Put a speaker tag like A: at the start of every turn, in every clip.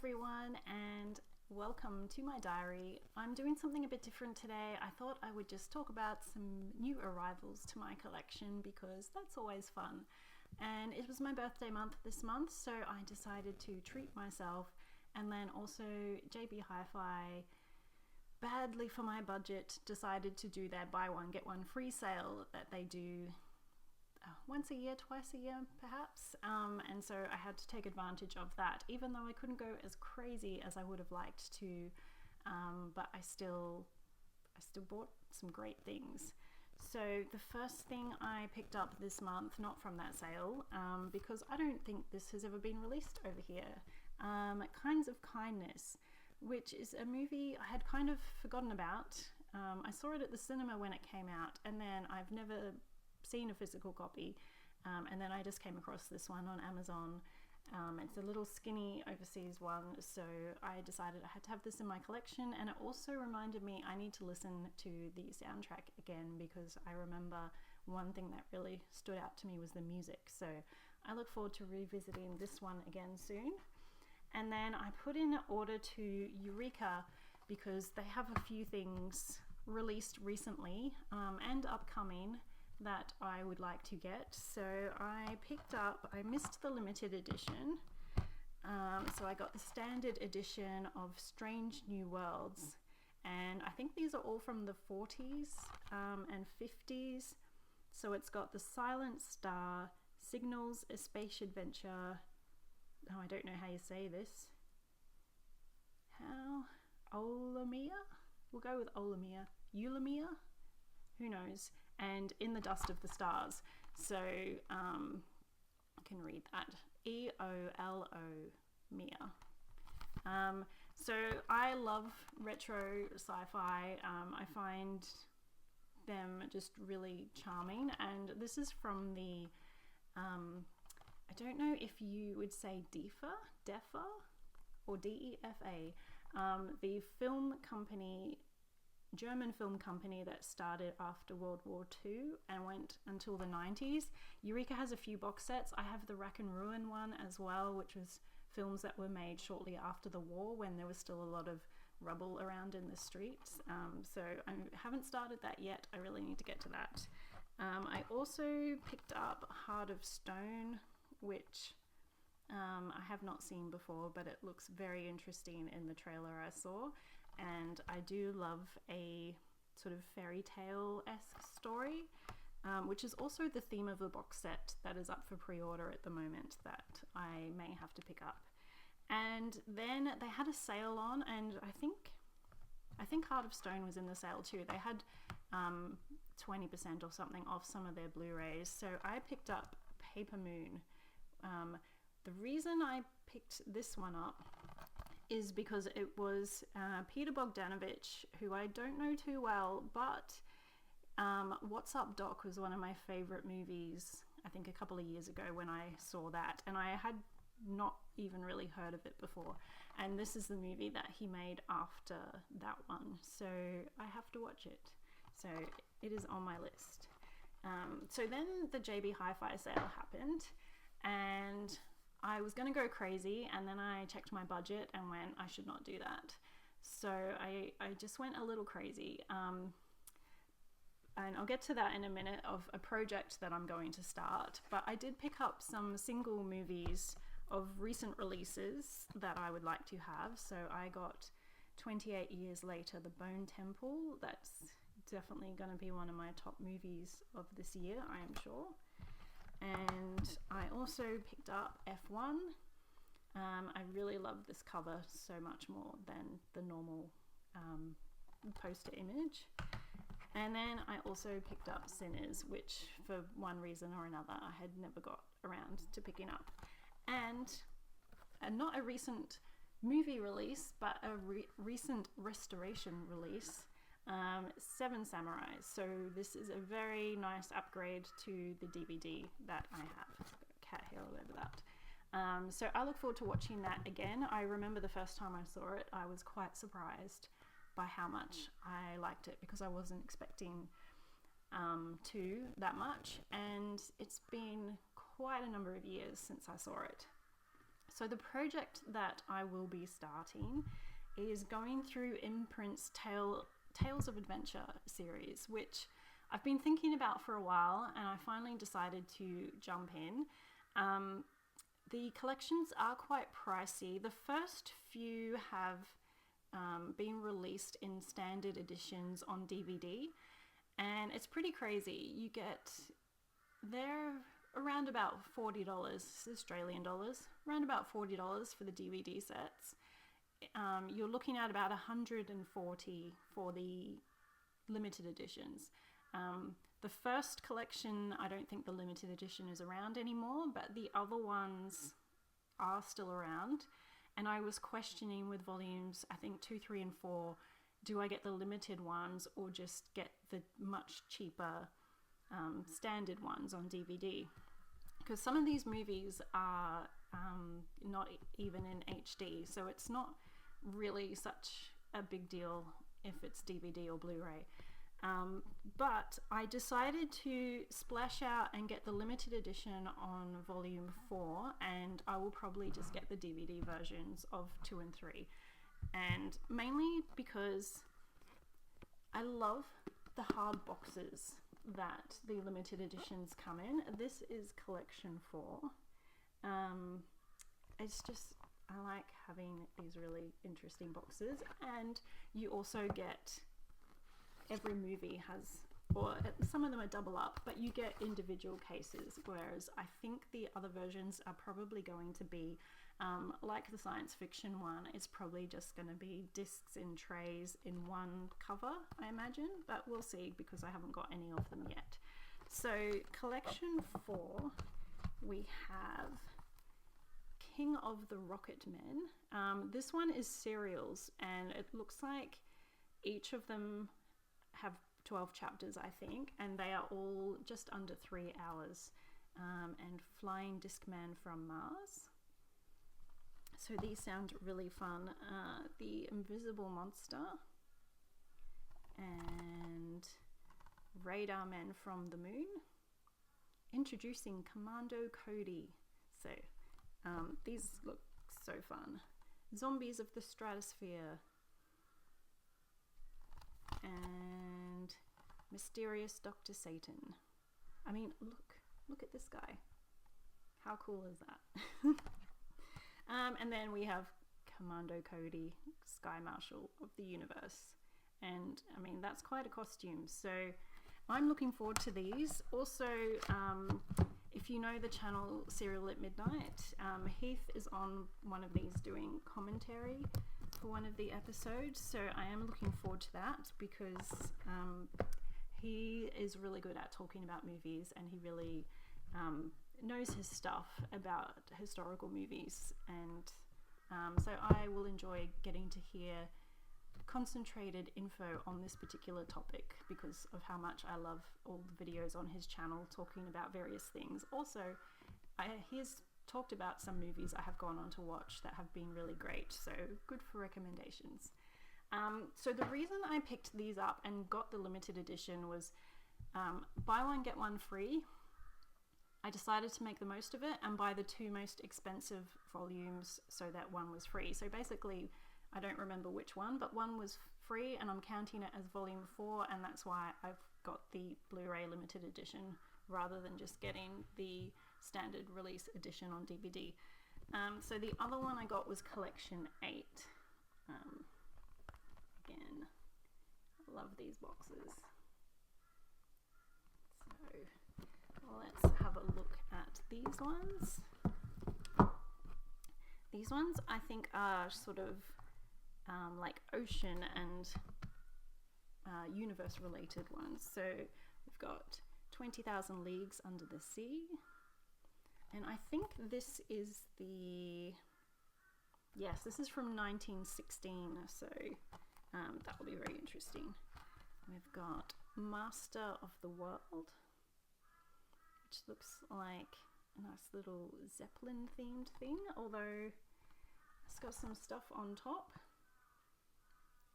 A: everyone, and welcome to my diary. I'm doing something a bit different today. I thought I would just talk about some new arrivals to my collection because that's always fun. And it was my birthday month this month, so I decided to treat myself. And then also JB Hi-Fi, badly for my budget, decided to do their buy one get one free sale that they do once a year, twice a year perhaps, and so I had to take advantage of that, even though I couldn't go as crazy as I would have liked to, but I still bought some great things. So the first thing I picked up this month, not from that sale, because I don't think this has ever been released over here, Kinds of Kindness, which is a movie I had kind of forgotten about. I saw it at the cinema when it came out, and then I've never seen a physical copy, and then I just came across this one on Amazon. It's a little skinny overseas one, so I decided I had to have this in my collection, and it also reminded me I need to listen to the soundtrack again because I remember one thing that really stood out to me was the music, so I look forward to revisiting this one again soon. And then I put in an order to Eureka because they have a few things released recently and upcoming that I would like to get. So I missed the limited edition, so I got the standard edition of Strange New Worlds, and I think these are all from the 40s and 50s. So it's got The Silent Star, Signals, A Space Adventure, I don't know how you say this, Olamia? We'll go with Olamia, Eulamia, who knows, and In the Dust of the Stars. So I can read that, EOLO Mia. So I love retro sci-fi. I find them just really charming, and this is from the I don't know if you would say DEFA or DEFA, the film company, German film company that started after World War II and went until the 90s. Eureka has a few box sets. I have the Rack and Ruin one as well, which was films that were made shortly after the war when there was still a lot of rubble around in the streets. So I haven't started that yet. I really need to get to that. I also picked up Heart of Stone, which I have not seen before, but it looks very interesting in the trailer I saw. And I do love a sort of fairy tale-esque story, which is also the theme of the box set that is up for pre-order at the moment that I may have to pick up. And then they had a sale on, and I think Heart of Stone was in the sale too. They had 20% or something off some of their Blu-rays, so I picked up Paper Moon. The reason I picked this one up is because it was Peter Bogdanovich, who I don't know too well, but What's Up Doc was one of my favorite movies, I think a couple of years ago when I saw that, and I had not even really heard of it before, and this is the movie that he made after that one, so I have to watch it. So it is on my list. So then the JB Hi-Fi sale happened, and I was going to go crazy, and then I checked my budget and went, I should not do that. So I just went a little crazy. And I'll get to that in a minute, of a project that I'm going to start. But I did pick up some single movies of recent releases that I would like to have. So I got 28 Years Later, The Bone Temple. That's definitely going to be one of my top movies of this year, I am sure. And I also picked up F1. I really love this cover so much more than the normal poster image. And then I also picked up Sinners, which for one reason or another I had never got around to picking up. And not a recent movie release, but a recent restoration release, Seven Samurais. So this is a very nice upgrade to the DVD that I have. I've got a cat hair all over that. So I look forward to watching that again. I remember the first time I saw it, I was quite surprised by how much I liked it because I wasn't expecting to that much, and it's been quite a number of years since I saw it. So the project that I will be starting is going through Imprint's Tales of Adventure series, which I've been thinking about for a while, and I finally decided to jump in. The collections are quite pricey. The first few have been released in standard editions on DVD, and it's pretty crazy. They're around about $40 Australian dollars, around about $40 for the DVD sets. You're looking at about $140 for the limited editions. The first collection, I don't think the limited edition is around anymore, but the other ones are still around. And I was questioning with volumes, I think 2, 3, and 4, do I get the limited ones or just get the much cheaper standard ones on DVD? Because some of these movies are not even in HD, so it's not really such a big deal if it's DVD or Blu-ray. But I decided to splash out and get the limited edition on volume 4, and I will probably just get the DVD versions of 2 and 3. And mainly because I love the hard boxes that the limited editions come in. This is collection 4. It's just, I like having these really interesting boxes, and you also get, every movie has, or some of them are double up, but you get individual cases, whereas I think the other versions are probably going to be like the science fiction one. It's probably just going to be discs in trays in one cover, I imagine, but we'll see because I haven't got any of them yet. So collection 4, we have King of the Rocket Men. This one is serials, and it looks like each of them have 12 chapters, I think, and they are all just under 3 hours. And Flying Discman from Mars. So these sound really fun. The Invisible Monster and Radar Men from the Moon. Introducing Commando Cody. So these look so fun. Zombies of the Stratosphere. And Mysterious Dr. Satan. I mean, look at this guy. How cool is that? And then we have Commando Cody, Sky Marshal of the Universe. And I mean, that's quite a costume. So I'm looking forward to these. Also, if you know the channel Serial at Midnight, Heath is on one of these doing commentary for one of the episodes. So I am looking forward to that because he is really good at talking about movies, and he really knows his stuff about historical movies, and so I will enjoy getting to hear concentrated info on this particular topic because of how much I love all the videos on his channel talking about various things. Also, he's talked about some movies I have gone on to watch that have been really great, so good for recommendations. So the reason I picked these up and got the limited edition was buy one get one free. I decided to make the most of it and buy the 2 most expensive volumes so that one was free. So basically, I don't remember which one, but one was free and I'm counting it as volume 4, and that's why I've got the Blu-ray limited edition rather than just getting the standard release edition on DVD. So the other one I got was collection 8. Again, I love these boxes. So let's have a look at these ones. These ones I think are sort of like ocean and universe related ones. So we've got 20,000 Leagues Under the Sea, and I think this is this is from 1916, so that will be very interesting. We've got Master of the World, which looks like a nice little Zeppelin themed thing, although it's got some stuff on top.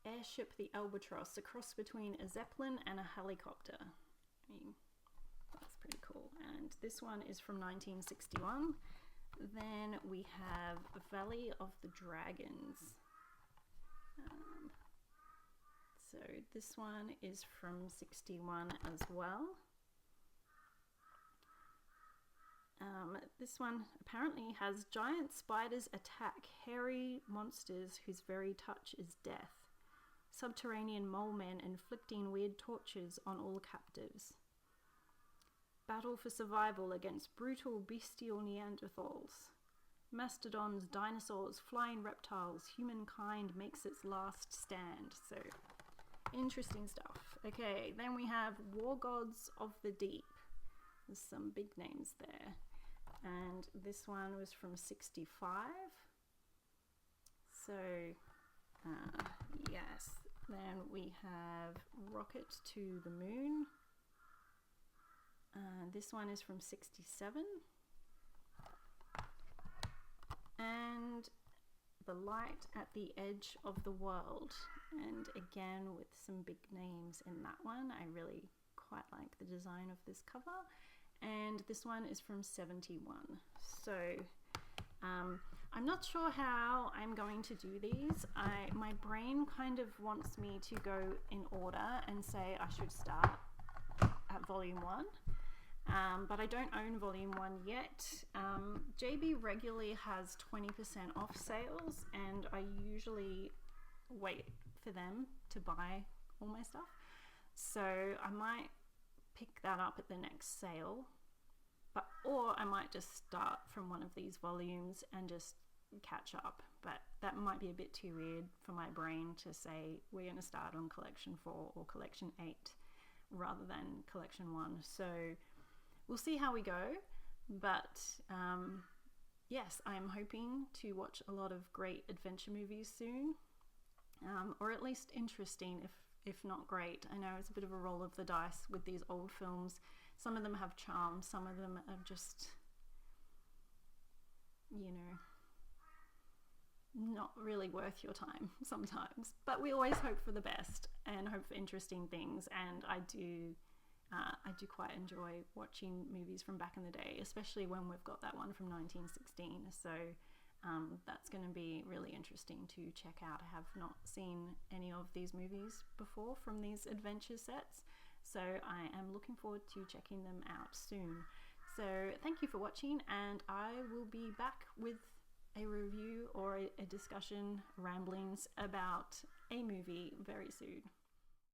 A: Airship the Albatross, a cross between a Zeppelin and a helicopter. I mean, that's pretty cool. And this one is from 1961. Then we have Valley of the Dragons. So this one is from 61 as well. This one apparently has giant spiders attack hairy monsters whose very touch is death. Subterranean mole men inflicting weird tortures on all captives. Battle for survival against brutal bestial Neanderthals. Mastodons, dinosaurs, flying reptiles, humankind makes its last stand. So, interesting stuff. Okay, then we have War Gods of the Deep. There's some big names there. And this one was from 65. So, yes. Then we have Rocket to the Moon. This one is from 67. And The Light at the Edge of the World. And again, with some big names in that one. I really quite like the design of this cover. And this one is from 71. So I'm not sure how I'm going to do these. My brain kind of wants me to go in order and say I should start at volume 1. But I don't own volume 1 yet. JB regularly has 20% off sales, and I usually wait for them to buy all my stuff. So I might pick that up at the next sale, or I might just start from one of these volumes and just catch up. But that might be a bit too weird for my brain to say we're going to start on collection 4 or collection 8 rather than collection 1. So we'll see how we go. But yes, I'm hoping to watch a lot of great adventure movies soon, or at least interesting, if not great. I know it's a bit of a roll of the dice with these old films. Some of them have charm, some of them are just, you know, not really worth your time sometimes. But we always hope for the best and hope for interesting things, and I do quite enjoy watching movies from back in the day, especially when we've got that one from 1916. So that's going to be really interesting to check out. I have not seen any of these movies before from these adventure sets, so I am looking forward to checking them out soon. So thank you for watching, and I will be back with a review or a discussion, ramblings about a movie very soon.